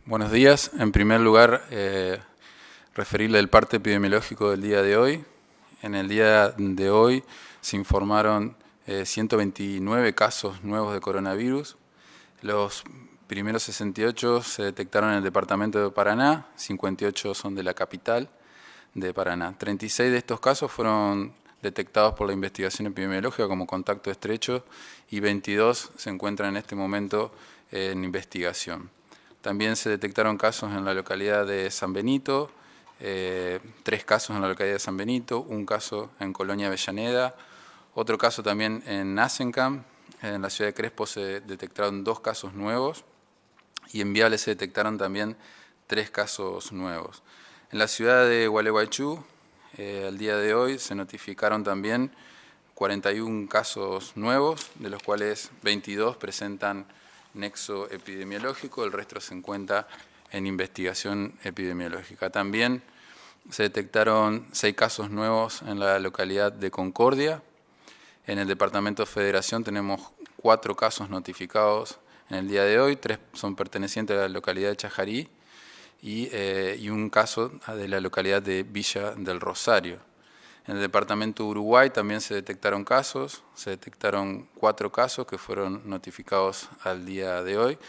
Buenos días. En primer lugar, referirle el parte epidemiológico del día de hoy. En el día de hoy se informaron 129 casos nuevos de coronavirus. Los primeros 68 se detectaron en el departamento de Paraná, 58 son de la capital de Paraná. 36 de estos casos fueron detectados por la investigación epidemiológica como contacto estrecho y 22 se encuentran en este momento en investigación. También se detectaron casos en la localidad de San Benito, 3 casos en la localidad de San Benito, un caso en Colonia Avellaneda, otro caso también en Azencam. En la ciudad de Crespo se detectaron 2 casos nuevos y en Viale se detectaron también 3 casos nuevos. En la ciudad de Gualeguaychú, al día de hoy, se notificaron también 41 casos nuevos, de los cuales 22 presentan nexo epidemiológico, el resto se encuentra en investigación epidemiológica. También se detectaron 6 casos nuevos en la localidad de Concordia. En el departamento de Federación tenemos 4 casos notificados en el día de hoy, 3 son pertenecientes a la localidad de Chajarí y un caso de la localidad de Villa del Rosario. En el departamento de Uruguay también se detectaron casos, se detectaron 4 casos que fueron notificados al día de hoy,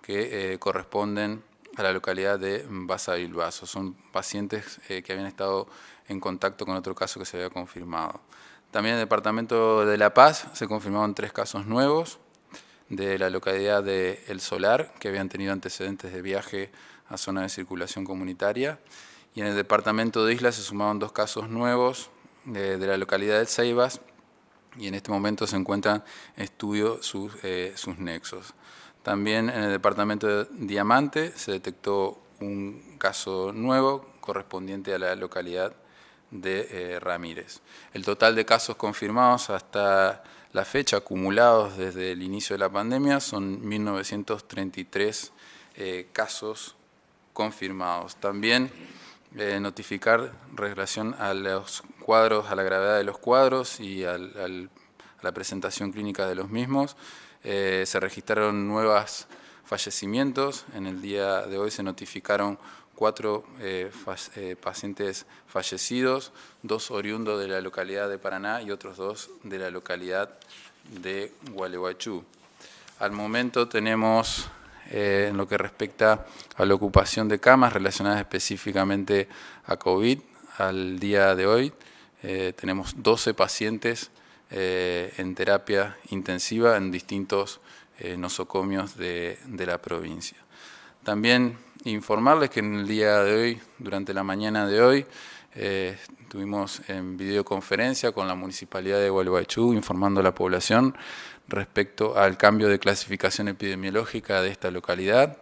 que corresponden a la localidad de Basavilbaso. Son pacientes que habían estado en contacto con otro caso que se había confirmado. También en el departamento de La Paz se confirmaron 3 casos nuevos de la localidad de El Solar, que habían tenido antecedentes de viaje a zona de circulación comunitaria. Y en el departamento de Isla se sumaron 2 casos nuevos de la localidad de Ceibas, y en este momento se encuentran en estudio sus nexos. También en el departamento de Diamante se detectó un caso nuevo correspondiente a la localidad de Ramírez. El total de casos confirmados hasta la fecha, acumulados desde el inicio de la pandemia, son 1.933 casos confirmados. También notificar en relación a los cuadros, a la gravedad de los cuadros y a la presentación clínica de los mismos. Se registraron nuevos fallecimientos. En el día de hoy se notificaron 4 pacientes fallecidos, 2 oriundos de la localidad de Paraná y otros 2 de la localidad de Gualeguaychú. Al momento tenemos, en lo que respecta a la ocupación de camas relacionadas específicamente a COVID, al día de hoy tenemos 12 pacientes en terapia intensiva en distintos nosocomios de la provincia. También informarles que en el día de hoy, durante la mañana de hoy, estuvimos en videoconferencia con la Municipalidad de Gualeguaychú informando a la población respecto al cambio de clasificación epidemiológica de esta localidad.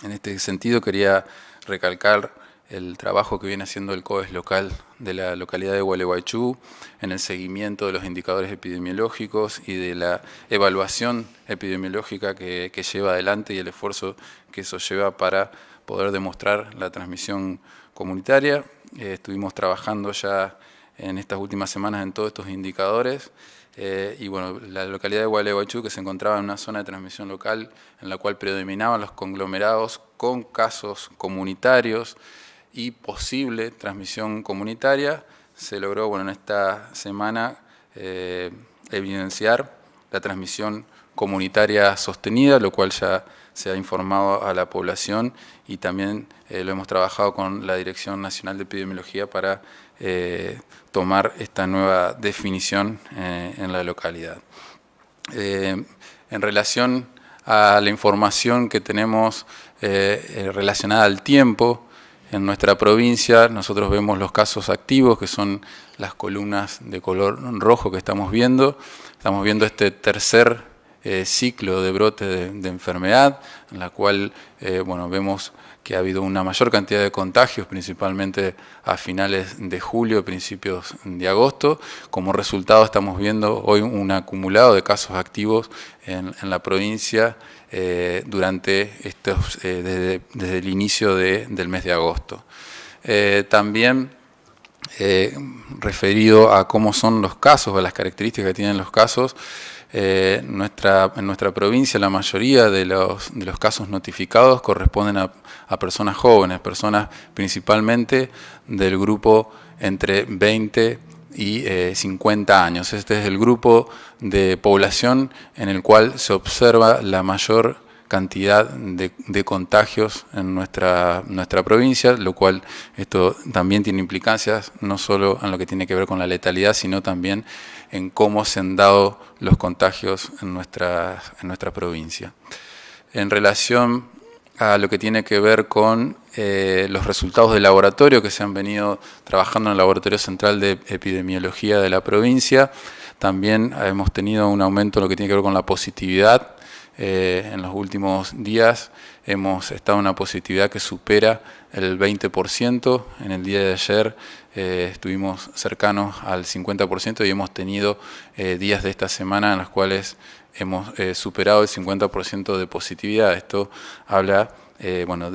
En este sentido quería recalcar el trabajo que viene haciendo el COES local de la localidad de Gualeguaychú en el seguimiento de los indicadores epidemiológicos y de la evaluación epidemiológica que lleva adelante y el esfuerzo que eso lleva para poder demostrar la transmisión comunitaria. Estuvimos trabajando ya en estas últimas semanas en todos estos indicadores. Y bueno, la localidad de Gualeguaychú, que se encontraba en una zona de transmisión local en la cual predominaban los conglomerados con casos comunitarios y posible transmisión comunitaria, se logró en esta semana evidenciar la transmisión comunitaria sostenida, lo cual ya se ha informado a la población y también lo hemos trabajado con la Dirección Nacional de Epidemiología para tomar esta nueva definición en la localidad. En relación a la información que tenemos relacionada al tiempo, en nuestra provincia nosotros vemos los casos activos, que son las columnas de color rojo que estamos viendo. Estamos viendo este tercer ciclo de brote de enfermedad, en la cual vemos que ha habido una mayor cantidad de contagios, principalmente a finales de julio, principios de agosto. Como resultado estamos viendo hoy un acumulado de casos activos en la provincia durante desde el inicio del mes de agosto. También referido a cómo son los casos, a las características que tienen los casos, en nuestra provincia la mayoría de los casos notificados corresponden a personas jóvenes, personas principalmente del grupo entre 20 y 50 años. Este es el grupo de población en el cual se observa la mayor cantidad de contagios en nuestra provincia, lo cual esto también tiene implicancias no solo en lo que tiene que ver con la letalidad, sino también en cómo se han dado los contagios en nuestra provincia. En relación a lo que tiene que ver con los resultados del laboratorio que se han venido trabajando en el Laboratorio Central de Epidemiología de la provincia, también hemos tenido un aumento en lo que tiene que ver con la positividad. En los últimos días hemos estado en una positividad que supera el 20%. En el día de ayer estuvimos cercanos al 50% y hemos tenido días de esta semana en los cuales hemos superado el 50% de positividad. Esto habla bueno,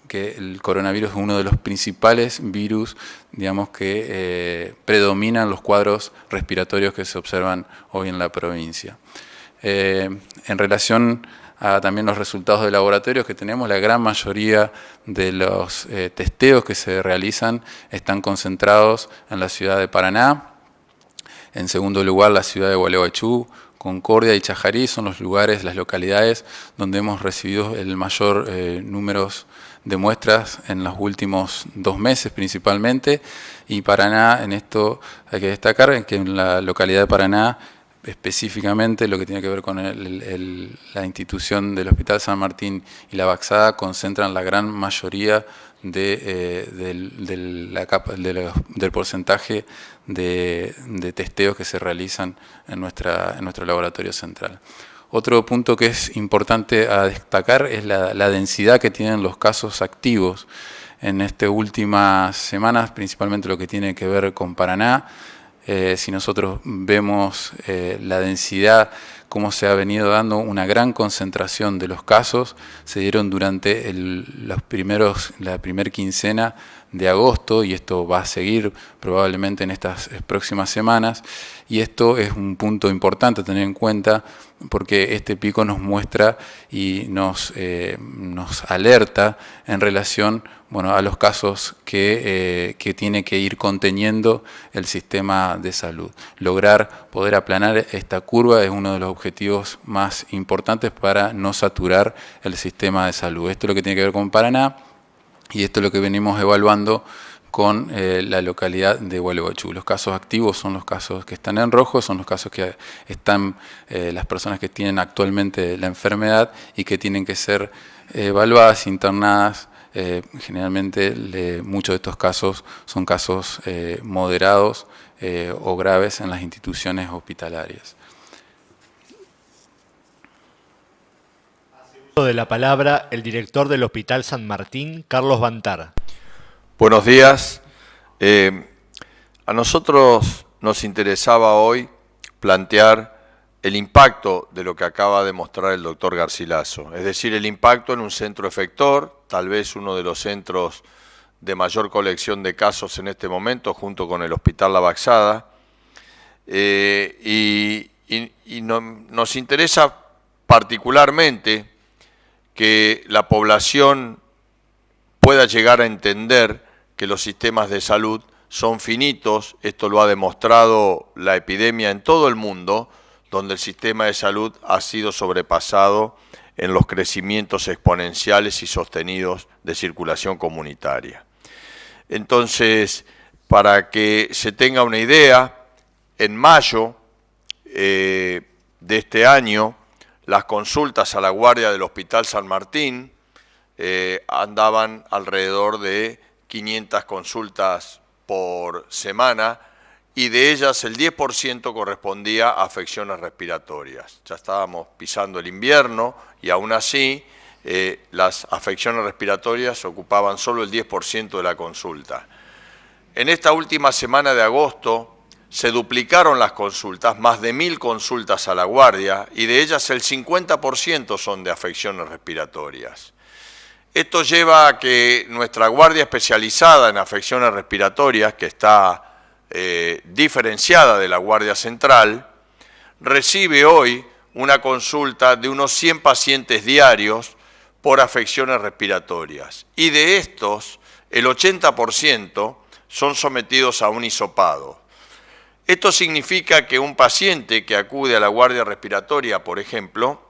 que el coronavirus es uno de los principales virus, digamos, que predominan los cuadros respiratorios que se observan hoy en la provincia. En relación a también los resultados de laboratorios que tenemos, la gran mayoría de los testeos que se realizan están concentrados en la ciudad de Paraná. En segundo lugar, la ciudad de Gualeguaychú, Concordia y Chajarí son los lugares, las localidades donde hemos recibido el mayor número de muestras en los últimos 2 meses principalmente. Y Paraná, en esto hay que destacar que en la localidad de Paraná, específicamente lo que tiene que ver con la institución del Hospital San Martín y la Baxada, concentran la gran mayoría del porcentaje de testeos que se realizan en nuestro laboratorio central. Otro punto que es importante a destacar es la densidad que tienen los casos activos. En estas últimas semanas, principalmente lo que tiene que ver con Paraná, si nosotros vemos la densidad, cómo se ha venido dando una gran concentración de los casos, se dieron durante la primera quincena de agosto, y esto va a seguir probablemente en estas próximas semanas, y esto es un punto importante a tener en cuenta porque este pico nos muestra y nos alerta en relación, bueno, a los casos que tiene que ir conteniendo el sistema de salud. Lograr poder aplanar esta curva es uno de los objetivos más importantes para no saturar el sistema de salud. Esto es lo que tiene que ver con Paraná y esto es lo que venimos evaluando con la localidad de Gualeguaychú. Los casos activos son los casos que están en rojo, son los casos que están las personas que tienen actualmente la enfermedad y que tienen que ser evaluadas, internadas. Generalmente muchos de estos casos son casos moderados o graves en las instituciones hospitalarias. Hace uso de la palabra el director del Hospital San Martín, Carlos Bantar. Buenos días. A nosotros nos interesaba hoy plantear el impacto de lo que acaba de mostrar el doctor Garcilaso, es decir, el impacto en un centro efector, tal vez uno de los centros de mayor colección de casos en este momento, junto con el Hospital La Baxada, nos interesa particularmente que la población pueda llegar a entender que los sistemas de salud son finitos. Esto lo ha demostrado la epidemia en todo el mundo, donde el sistema de salud ha sido sobrepasado en los crecimientos exponenciales y sostenidos de circulación comunitaria. Entonces, para que se tenga una idea, en mayo de este año, las consultas a la guardia del Hospital San Martín andaban alrededor de 500 consultas por semana, y de ellas el 10% correspondía a afecciones respiratorias. Ya estábamos pisando el invierno y aún así las afecciones respiratorias ocupaban solo el 10% de la consulta. En esta última semana de agosto se duplicaron las consultas, más de 1000 consultas a la guardia, y de ellas el 50% son de afecciones respiratorias. Esto lleva a que nuestra guardia especializada en afecciones respiratorias, que está diferenciada de la guardia central, recibe hoy una consulta de unos 100 pacientes diarios por afecciones respiratorias. Y de estos, el 80% son sometidos a un hisopado. Esto significa que un paciente que acude a la guardia respiratoria, por ejemplo,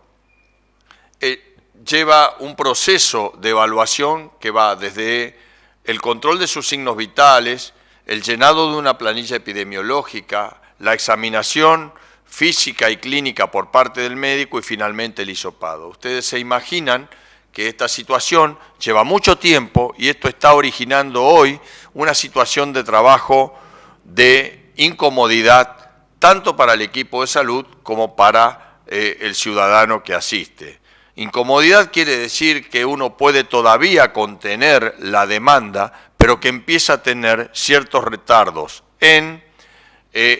lleva un proceso de evaluación que va desde el control de sus signos vitales, el llenado de una planilla epidemiológica, la examinación física y clínica por parte del médico y finalmente el hisopado. Ustedes se imaginan que esta situación lleva mucho tiempo y esto está originando hoy una situación de trabajo de incomodidad tanto para el equipo de salud como para el ciudadano que asiste. Incomodidad quiere decir que uno puede todavía contener la demanda, pero que empieza a tener ciertos retardos en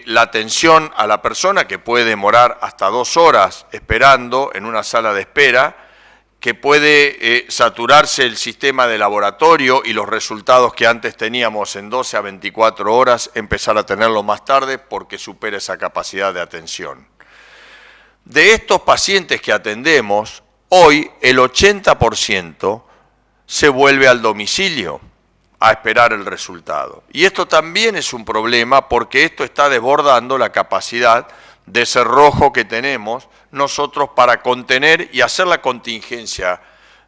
la atención a la persona, que puede demorar hasta 2 horas esperando en una sala de espera, que puede saturarse el sistema de laboratorio y los resultados que antes teníamos en 12 a 24 horas, empezar a tenerlo más tarde porque supera esa capacidad de atención. De estos pacientes que atendemos, hoy el 80% se vuelve al domicilio a esperar el resultado. Y esto también es un problema porque esto está desbordando la capacidad de cerrojo que tenemos nosotros para contener y hacer la contingencia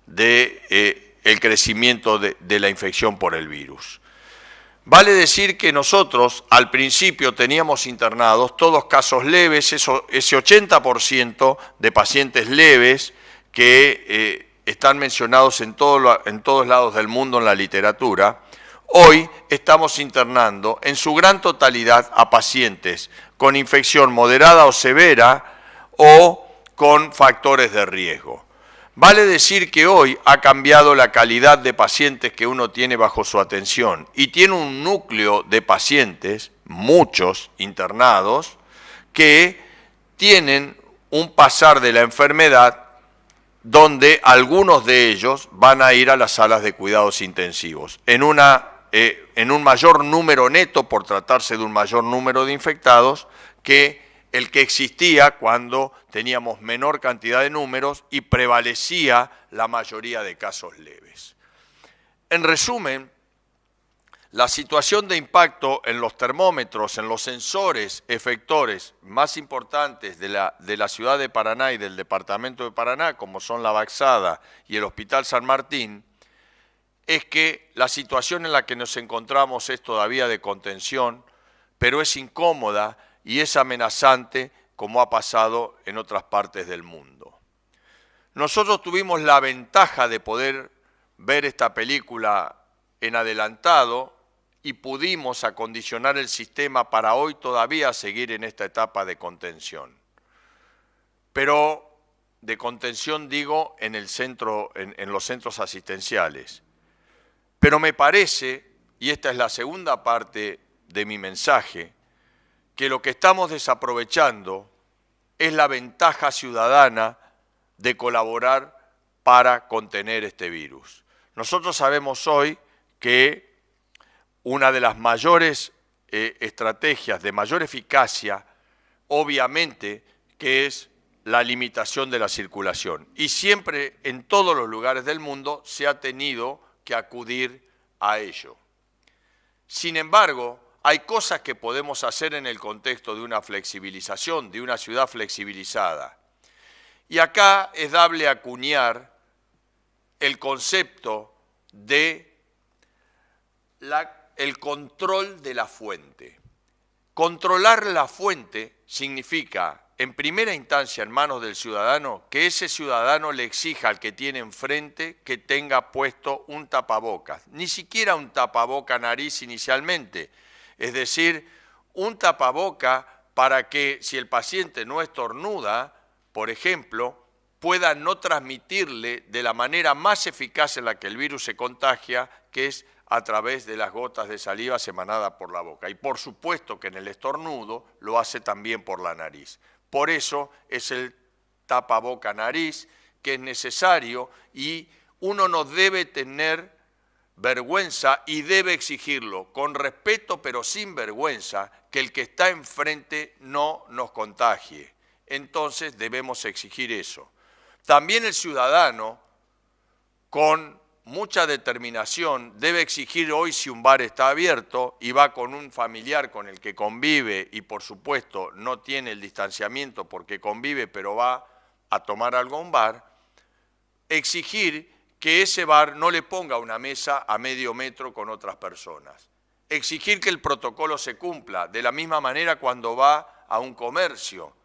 de el crecimiento de la infección por el virus. Vale decir que nosotros al principio teníamos internados todos casos leves, ese 80% de pacientes leves que están mencionados en todos lados del mundo en la literatura. Hoy estamos internando en su gran totalidad a pacientes con infección moderada o severa o con factores de riesgo. Vale decir que hoy ha cambiado la calidad de pacientes que uno tiene bajo su atención y tiene un núcleo de pacientes, muchos internados, que tienen un pasar de la enfermedad donde algunos de ellos van a ir a las salas de cuidados intensivos. En un mayor número neto, por tratarse de un mayor número de infectados, que el que existía cuando teníamos menor cantidad de números y prevalecía la mayoría de casos leves. En resumen, la situación de impacto en los termómetros, en los sensores efectores más importantes de la ciudad de Paraná y del departamento de Paraná, como son la Baxada y el Hospital San Martín, es que la situación en la que nos encontramos es todavía de contención, pero es incómoda y es amenazante como ha pasado en otras partes del mundo. Nosotros tuvimos la ventaja de poder ver esta película en adelantado y pudimos acondicionar el sistema para hoy todavía seguir en esta etapa de contención. Pero de contención digo en los centros asistenciales. Pero me parece, y esta es la segunda parte de mi mensaje, que lo que estamos desaprovechando es la ventaja ciudadana de colaborar para contener este virus. Nosotros sabemos hoy que una de las mayores estrategias de mayor eficacia, obviamente, que es la limitación de la circulación. Y siempre en todos los lugares del mundo se ha tenido que acudir a ello. Sin embargo, hay cosas que podemos hacer en el contexto de una flexibilización, de una ciudad flexibilizada. Y acá es dable acuñar el concepto de el control de la fuente. Controlar la fuente significa, en primera instancia en manos del ciudadano, que ese ciudadano le exija al que tiene enfrente que tenga puesto un tapabocas. Ni siquiera un tapaboca nariz inicialmente. Es decir, un tapaboca para que si el paciente no estornuda, por ejemplo, pueda no transmitirle de la manera más eficaz en la que el virus se contagia, que es a través de las gotas de saliva emanadas por la boca. Y por supuesto que en el estornudo lo hace también por la nariz. Por eso es el tapaboca nariz que es necesario y uno no debe tener vergüenza y debe exigirlo con respeto pero sin vergüenza que el que está enfrente no nos contagie. entonces debemos exigir eso. También el ciudadano, con mucha determinación, debe exigir hoy si un bar está abierto y va con un familiar con el que convive y por supuesto no tiene el distanciamiento porque convive pero va a tomar algo a un bar, exigir que ese bar no le ponga una mesa a medio metro con otras personas. Exigir que el protocolo se cumpla, de la misma manera cuando va a un comercio.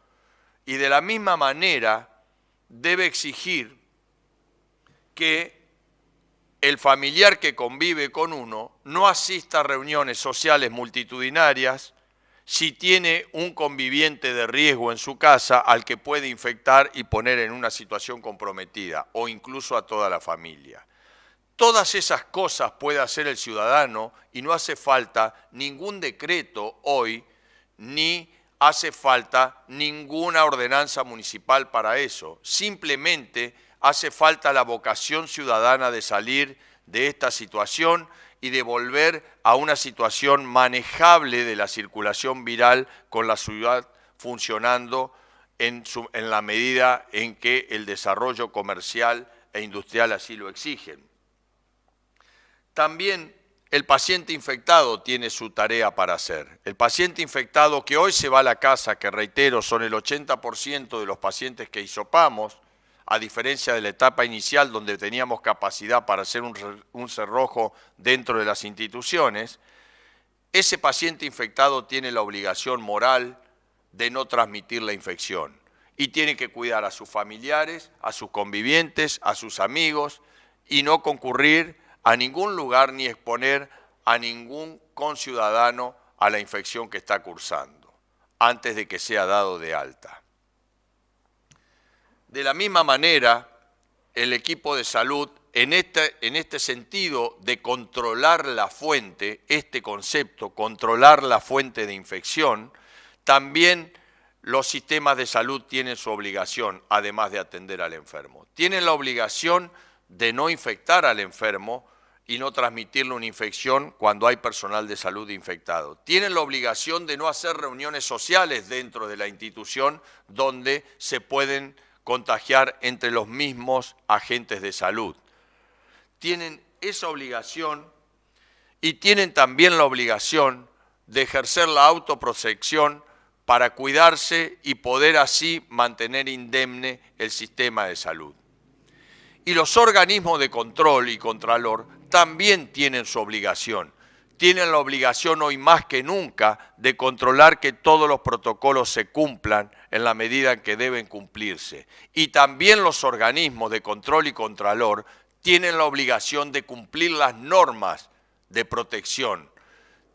Y de la misma manera debe exigir que el familiar que convive con uno no asista a reuniones sociales multitudinarias si tiene un conviviente de riesgo en su casa al que puede infectar y poner en una situación comprometida, o incluso a toda la familia. Todas esas cosas puede hacer el ciudadano y no hace falta ningún decreto hoy, ni hace falta ninguna ordenanza municipal para eso. Simplemente hace falta la vocación ciudadana de salir de esta situación y de volver a una situación manejable de la circulación viral con la ciudad funcionando en la medida en que el desarrollo comercial e industrial así lo exigen. También el paciente infectado tiene su tarea para hacer. El paciente infectado que hoy se va a la casa, que reitero son el 80% de los pacientes que hisopamos, a diferencia de la etapa inicial donde teníamos capacidad para hacer un cerrojo dentro de las instituciones, ese paciente infectado tiene la obligación moral de no transmitir la infección y tiene que cuidar a sus familiares, a sus convivientes, a sus amigos y no concurrir a ningún lugar ni exponer a ningún conciudadano a la infección que está cursando antes de que sea dado de alta. De la misma manera, el equipo de salud, en este sentido de controlar la fuente, este concepto, controlar la fuente de infección, también los sistemas de salud tienen su obligación, además de atender al enfermo. Tienen la obligación de no infectar al enfermo y no transmitirle una infección cuando hay personal de salud infectado. Tienen la obligación de no hacer reuniones sociales dentro de la institución donde se pueden contagiar entre los mismos agentes de salud. Tienen esa obligación y tienen también la obligación de ejercer la autoprotección para cuidarse y poder así mantener indemne el sistema de salud. Y los organismos de control y contralor también tienen su obligación. Tienen la obligación hoy más que nunca de controlar que todos los protocolos se cumplan en la medida en que deben cumplirse. Y también los organismos de control y contralor tienen la obligación de cumplir las normas de protección.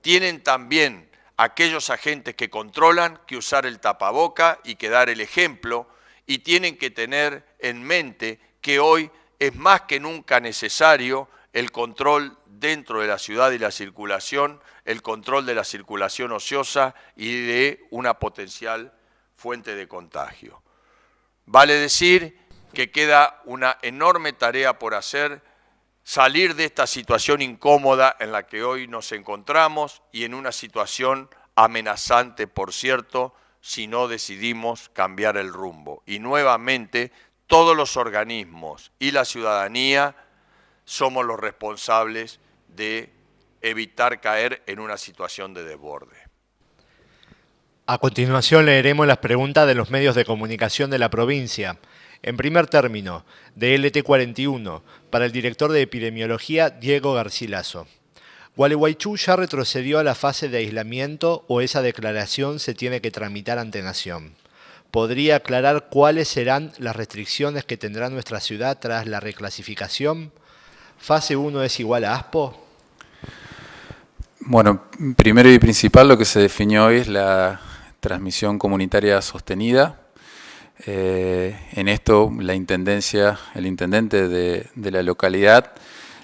Tienen también aquellos agentes que controlan que usar el tapaboca y que dar el ejemplo, y tienen que tener en mente que hoy es más que nunca necesario el control dentro de la ciudad y la circulación, el control de la circulación ociosa y de una potencial fuente de contagio. Vale decir que queda una enorme tarea por hacer, salir de esta situación incómoda en la que hoy nos encontramos y en una situación amenazante, por cierto, si no decidimos cambiar el rumbo. Y nuevamente, todos los organismos y la ciudadanía somos los responsables de evitar caer en una situación de desborde. A continuación leeremos las preguntas de los medios de comunicación de la provincia. En primer término, de LT41, para el director de epidemiología Diego Garcilaso. ¿Gualeguaychú ya retrocedió a la fase de aislamiento o esa declaración se tiene que tramitar ante Nación? ¿Podría aclarar cuáles serán las restricciones que tendrá nuestra ciudad tras la reclasificación? ¿Fase 1 es igual a ASPO? Bueno, primero y principal lo que se definió hoy es la transmisión comunitaria sostenida. En esto la intendencia, el intendente de la localidad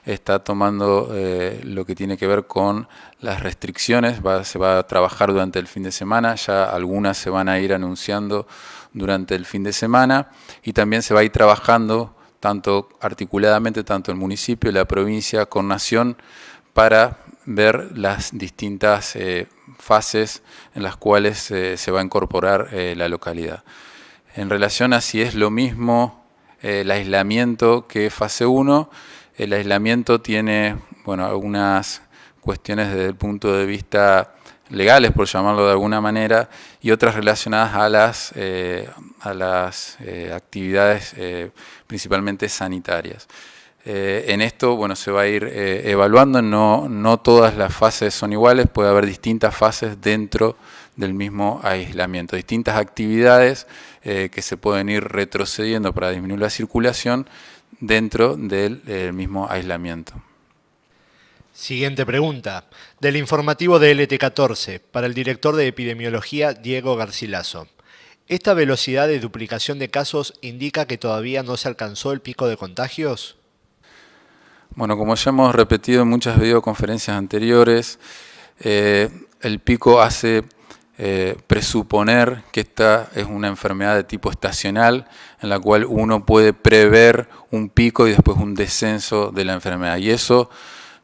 está tomando lo que tiene que ver con las restricciones, se va a trabajar durante el fin de semana, ya algunas se van a ir anunciando durante el fin de semana y también se va a ir trabajando tanto articuladamente, tanto el municipio, la provincia, con Nación, para ver las distintas fases en las cuales se va a incorporar la localidad. En relación a si es lo mismo el aislamiento que fase 1, el aislamiento tiene algunas cuestiones desde el punto de vista legales, por llamarlo de alguna manera, y otras relacionadas a las actividades principalmente sanitarias. En esto se va a ir evaluando, no todas las fases son iguales, puede haber distintas fases dentro del mismo aislamiento, distintas actividades que se pueden ir retrocediendo para disminuir la circulación dentro del mismo aislamiento. Siguiente pregunta, del informativo de LT14, para el director de epidemiología Diego Garcilaso. ¿Esta velocidad de duplicación de casos indica que todavía no se alcanzó el pico de contagios? Bueno, como ya hemos repetido en muchas videoconferencias anteriores, el pico hace presuponer que esta es una enfermedad de tipo estacional, en la cual uno puede prever un pico y después un descenso de la enfermedad. Y eso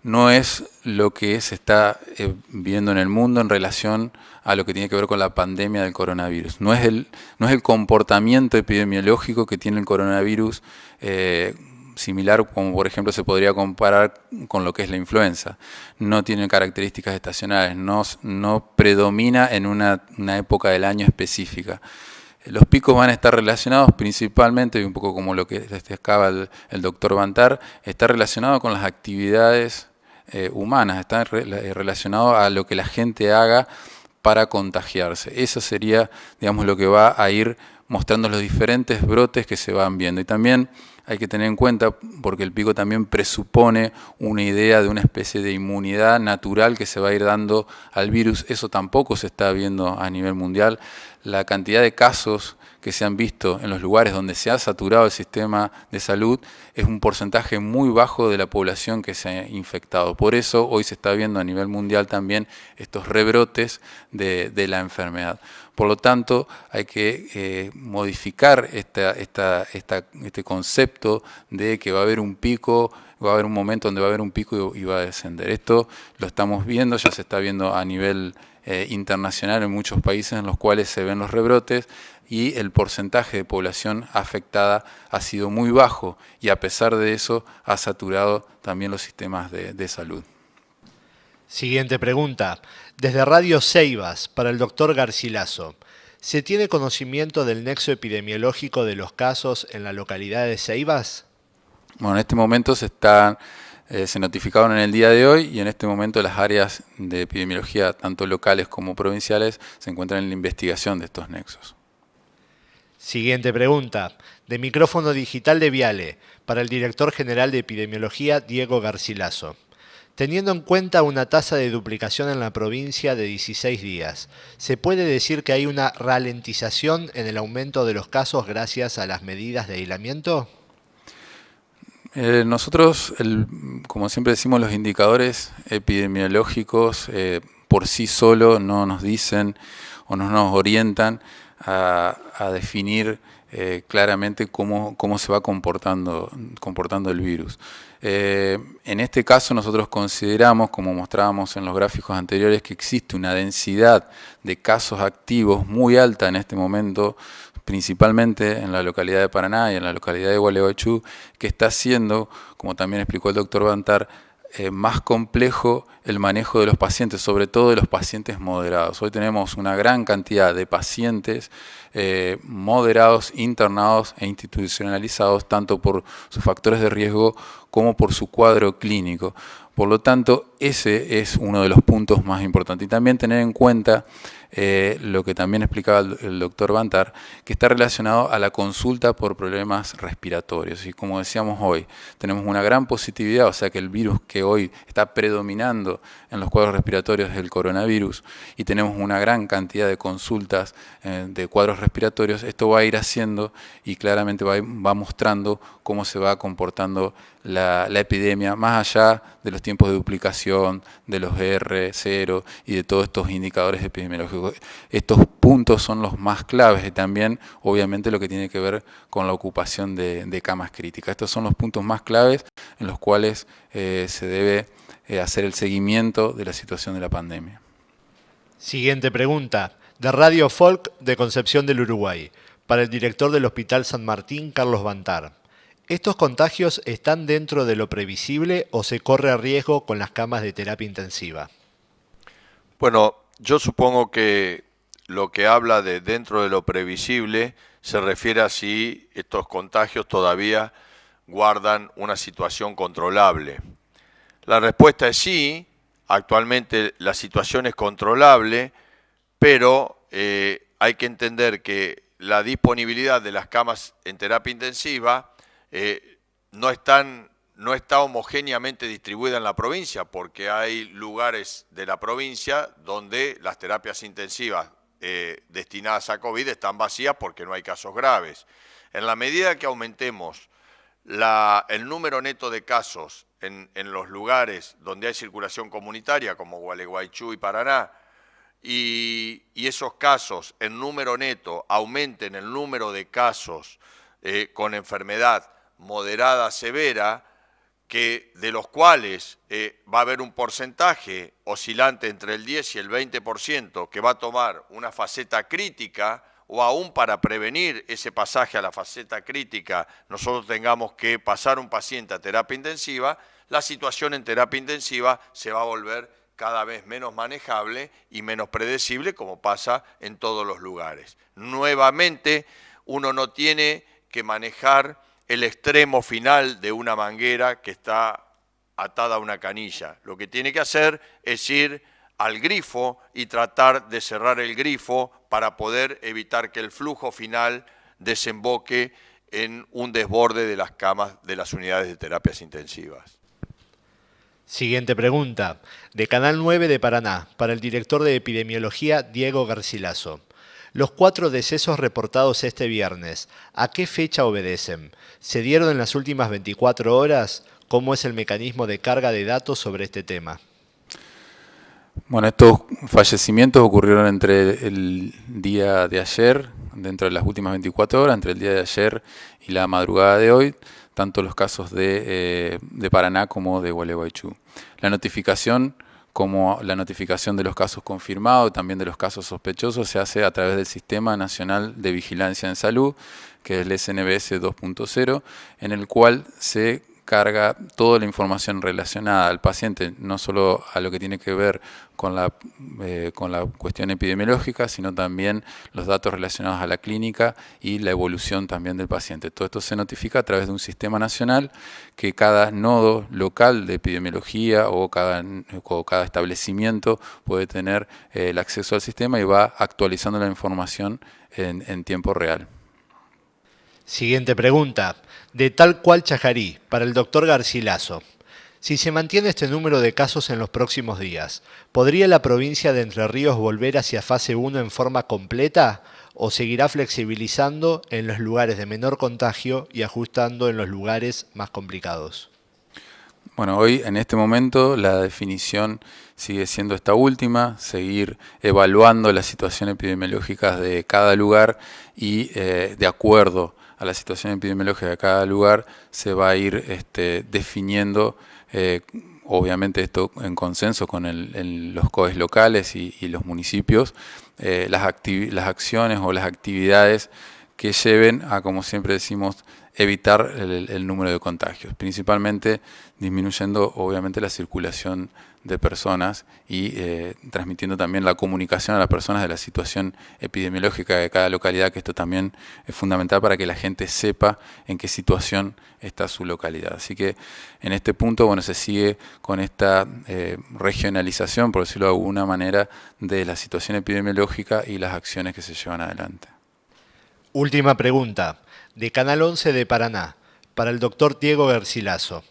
no es lo que se está viendo en el mundo en relación a lo que tiene que ver con la pandemia del coronavirus. No es el comportamiento epidemiológico que tiene el coronavirus similar, como por ejemplo se podría comparar con lo que es la influenza. No tiene características estacionales, no predomina en una época del año específica. Los picos van a estar relacionados principalmente, y un poco como lo que destacaba el doctor Bantar, está relacionado con las actividades humanas, está relacionado a lo que la gente haga para contagiarse. Eso sería, digamos, lo que va a ir mostrando los diferentes brotes que se van viendo. Y también hay que tener en cuenta, porque el pico también presupone una idea de una especie de inmunidad natural que se va a ir dando al virus. Eso tampoco se está viendo a nivel mundial. La cantidad de casos que se han visto en los lugares donde se ha saturado el sistema de salud es un porcentaje muy bajo de la población que se ha infectado. Por eso hoy se está viendo a nivel mundial también estos rebrotes de la enfermedad. Por lo tanto, hay que modificar este concepto de que va a haber un pico, va a haber un momento donde va a haber un pico y va a descender. Esto lo estamos viendo, ya se está viendo a nivel internacional en muchos países en los cuales se ven los rebrotes y el porcentaje de población afectada ha sido muy bajo y a pesar de eso ha saturado también los sistemas de salud. Siguiente pregunta. Desde Radio Ceibas, para el doctor Garcilaso. ¿Se tiene conocimiento del nexo epidemiológico de los casos en la localidad de Ceibas? Bueno, en este momento se notificaron en el día de hoy y en este momento las áreas de epidemiología, tanto locales como provinciales, se encuentran en la investigación de estos nexos. Siguiente pregunta. De micrófono digital de Viale, para el director general de epidemiología Diego Garcilaso. Teniendo en cuenta una tasa de duplicación en la provincia de 16 días, ¿se puede decir que hay una ralentización en el aumento de los casos gracias a las medidas de aislamiento? Nosotros, como siempre decimos, los indicadores epidemiológicos por sí solo no nos dicen o no nos orientan a definir claramente cómo se va comportando el virus. En este caso nosotros consideramos, como mostrábamos en los gráficos anteriores, que existe una densidad de casos activos muy alta en este momento, principalmente en la localidad de Paraná y en la localidad de Gualeguaychú, que está haciendo, como también explicó el doctor Bantar, más complejo el manejo de los pacientes, sobre todo de los pacientes moderados. Hoy tenemos una gran cantidad de pacientes moderados, internados e institucionalizados, tanto por sus factores de riesgo como por su cuadro clínico. Por lo tanto, ese es uno de los puntos más importantes. Y también tener en cuenta lo que también explicaba el doctor Bantar, que está relacionado a la consulta por problemas respiratorios. Y como decíamos hoy, tenemos una gran positividad, o sea que el virus que hoy está predominando en los cuadros respiratorios es el coronavirus, y tenemos una gran cantidad de consultas de cuadros respiratorios. Esto va a ir haciendo y claramente va mostrando cómo se va comportando la epidemia, más allá de los tiempos de duplicación, de los R0 y de todos estos indicadores epidemiológicos. Estos puntos son los más claves y también, obviamente, lo que tiene que ver con la ocupación de camas críticas. Estos son los puntos más claves en los cuales se debe hacer el seguimiento de la situación de la pandemia. Siguiente pregunta, de Radio Folk de Concepción del Uruguay, para el director del Hospital San Martín, Carlos Bantar. ¿Estos contagios están dentro de lo previsible o se corre riesgo con las camas de terapia intensiva? Bueno, yo supongo que lo que habla de dentro de lo previsible se refiere a si estos contagios todavía guardan una situación controlable. La respuesta es sí, actualmente la situación es controlable, pero hay que entender que la disponibilidad de las camas en terapia intensiva no está homogéneamente distribuida en la provincia, porque hay lugares de la provincia donde las terapias intensivas destinadas a COVID están vacías porque no hay casos graves. En la medida que aumentemos el número neto de casos en los lugares donde hay circulación comunitaria, como Gualeguaychú y Paraná, y esos casos en número neto aumenten el número de casos con enfermedad moderada a severa, que de los cuales va a haber un porcentaje oscilante entre el 10 y el 20% que va a tomar una faceta crítica, o aún para prevenir ese pasaje a la faceta crítica, nosotros tengamos que pasar un paciente a terapia intensiva, la situación en terapia intensiva se va a volver cada vez menos manejable y menos predecible, como pasa en todos los lugares. Nuevamente, uno no tiene que manejar el extremo final de una manguera que está atada a una canilla. Lo que tiene que hacer es ir al grifo y tratar de cerrar el grifo para poder evitar que el flujo final desemboque en un desborde de las camas de las unidades de terapias intensivas. Siguiente pregunta, de Canal 9 de Paraná, para el director de epidemiología Diego Garcilaso. Los 4 decesos reportados este viernes, ¿a qué fecha obedecen? ¿Se dieron en las últimas 24 horas? ¿Cómo es el mecanismo de carga de datos sobre este tema? Bueno, estos fallecimientos ocurrieron entre el día de ayer, dentro de las últimas 24 horas, entre el día de ayer y la madrugada de hoy, tanto los casos de Paraná como de Gualeguaychú. La notificación, como la notificación de los casos confirmados y también de los casos sospechosos, se hace a través del Sistema Nacional de Vigilancia en Salud, que es el SNVS 2.0, en el cual se carga toda la información relacionada al paciente, no solo a lo que tiene que ver con la cuestión epidemiológica, sino también los datos relacionados a la clínica y la evolución también del paciente. Todo esto se notifica a través de un sistema nacional que cada nodo local de epidemiología o cada establecimiento puede tener el acceso al sistema y va actualizando la información en tiempo real. Siguiente pregunta, de Tal Cual Chajarí, para el doctor Garcilaso. Si se mantiene este número de casos en los próximos días, ¿podría la provincia de Entre Ríos volver hacia fase 1 en forma completa o seguirá flexibilizando en los lugares de menor contagio y ajustando en los lugares más complicados? Bueno, hoy en este momento la definición sigue siendo esta última, seguir evaluando las situaciones epidemiológicas de cada lugar y de acuerdo a la situación epidemiológica de cada lugar se va a ir definiendo, obviamente esto en consenso con los COEs locales y los municipios, las acciones o las actividades que lleven a, como siempre decimos, evitar el número de contagios, principalmente disminuyendo obviamente la circulación de personas y transmitiendo también la comunicación a las personas de la situación epidemiológica de cada localidad, que esto también es fundamental para que la gente sepa en qué situación está su localidad. Así que en este punto, bueno, se sigue con esta regionalización, por decirlo de alguna manera, de la situación epidemiológica y las acciones que se llevan adelante. Última pregunta, de Canal 11 de Paraná, para el doctor Diego Garcilaso.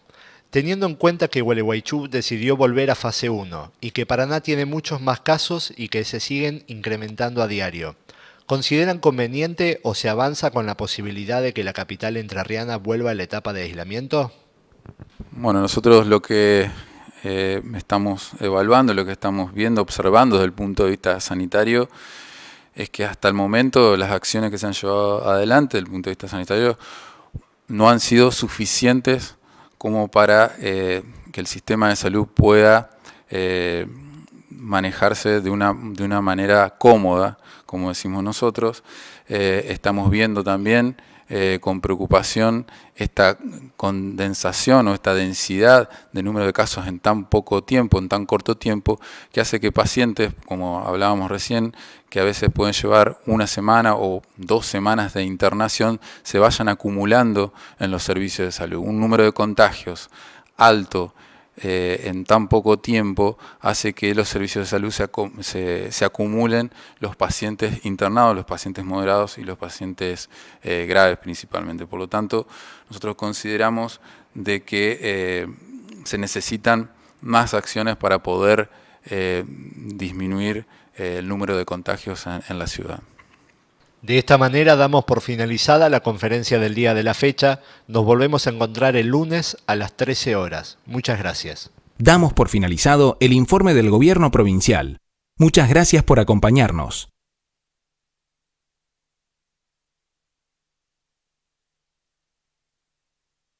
Teniendo en cuenta que Gualeguaychú decidió volver a fase 1 y que Paraná tiene muchos más casos y que se siguen incrementando a diario, ¿consideran conveniente o se avanza con la posibilidad de que la capital entrerriana vuelva a la etapa de aislamiento? Bueno, nosotros lo que estamos evaluando, lo que estamos viendo, observando desde el punto de vista sanitario, es que hasta el momento las acciones que se han llevado adelante desde el punto de vista sanitario no han sido suficientes como para que el sistema de salud pueda manejarse de una manera cómoda, como decimos nosotros. Estamos viendo también con preocupación esta condensación o esta densidad de número de casos en tan poco tiempo, en tan corto tiempo, que hace que pacientes, como hablábamos recién, que a veces pueden llevar una semana o 2 semanas de internación, se vayan acumulando en los servicios de salud. Un número de contagios alto en tan poco tiempo hace que los servicios de salud se acumulen los pacientes internados, los pacientes moderados y los pacientes graves principalmente. Por lo tanto, nosotros consideramos de que se necesitan más acciones para poder disminuir el número de contagios en la ciudad. De esta manera damos por finalizada la conferencia del día de la fecha. Nos volvemos a encontrar el lunes a las 13 horas. Muchas gracias. Damos por finalizado el informe del Gobierno Provincial. Muchas gracias por acompañarnos.